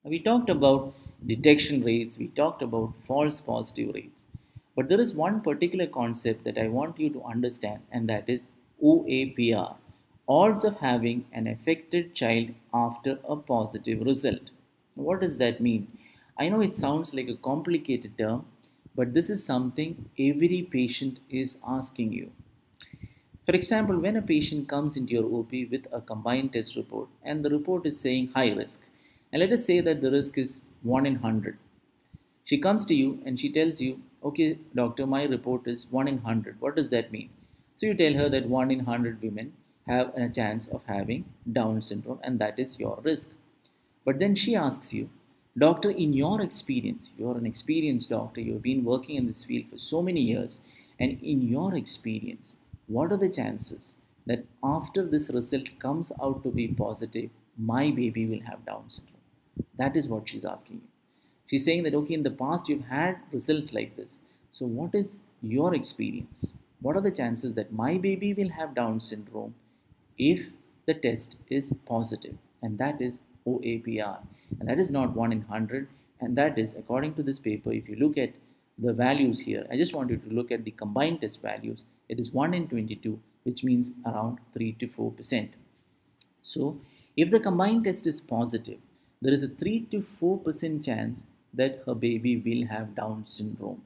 We talked about detection rates, we talked about false positive rates. But there is one particular concept that I want you to understand, and that is OAPR, odds of having an affected child after a positive result. What does that mean? I know it sounds like a complicated term, but this is something every patient is asking you. For example, when a patient comes into your OP with a combined test report and the report is saying high risk, and let us say that the risk is 1 in 100, she comes to you and she tells you, okay, doctor, my report is 1 in 100. What does that mean? So you tell her that 1 in 100 women have a chance of having Down syndrome and that is your risk. But then she asks you, doctor, in your experience, you're an experienced doctor, you've been working in this field for so many years, and in your experience, what are the chances that after this result comes out to be positive, my baby will have Down syndrome? That is what she's asking you. She's saying that, okay, in the past you've had results like this. So, what is your experience? What are the chances that my baby will have Down syndrome if the test is positive? And that is OAPR. And that is not 1 in 100. And that is, according to this paper, if you look at the values here, I just want you to look at the combined test values. It is 1 in 22, which means around 3 to 4%. So, if the combined test is positive, there is a 3 to 4% chance that her baby will have Down syndrome.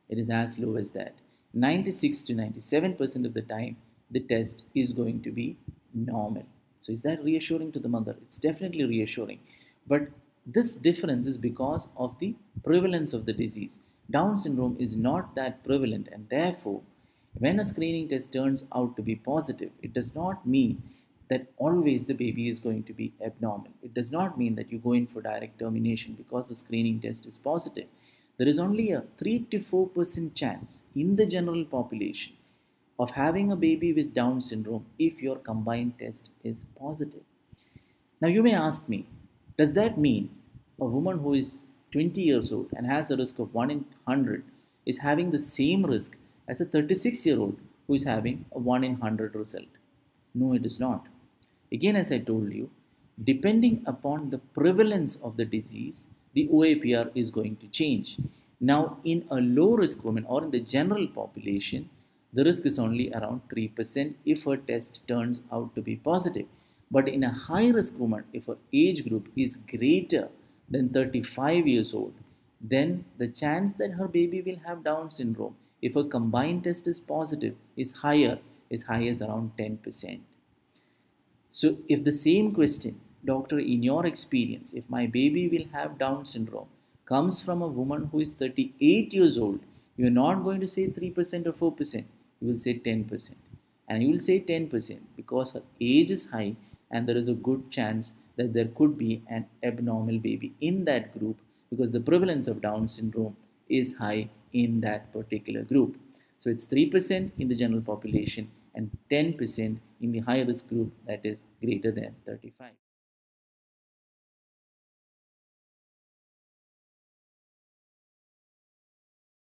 It is as low as that. 96 to 97% of the time, the test is going to be normal. So, is that reassuring to the mother? It's definitely reassuring. But this difference is because of the prevalence of the disease. Down syndrome is not that prevalent, and therefore, when a screening test turns out to be positive, it does not mean that always the baby is going to be abnormal. It does not mean that you go in for direct termination because the screening test is positive. There is only a 3 to 4% chance in the general population of having a baby with Down syndrome if your combined test is positive. Now, you may ask me, does that mean a woman who is 20 years old and has a risk of 1 in 100 is having the same risk as a 36-year-old who is having a 1 in 100 result? No, it is not. Again, as I told you, depending upon the prevalence of the disease, the OAPR is going to change. Now, in a low risk woman or in the general population, the risk is only around 3% if her test turns out to be positive. But in a high risk woman, if her age group is greater than 35 years old, then the chance that her baby will have Down syndrome, if a combined test is positive, is higher, is high as around 10%. So, if the same question, doctor, in your experience, if my baby will have Down syndrome, comes from a woman who is 38 years old, you are not going to say 3% or 4%, you will say 10%. And you will say 10% because her age is high and there is a good chance that there could be an abnormal baby in that group because the prevalence of Down syndrome is high in that particular group. So it's 3% in the general population and 10% in the high risk group that is greater than 35.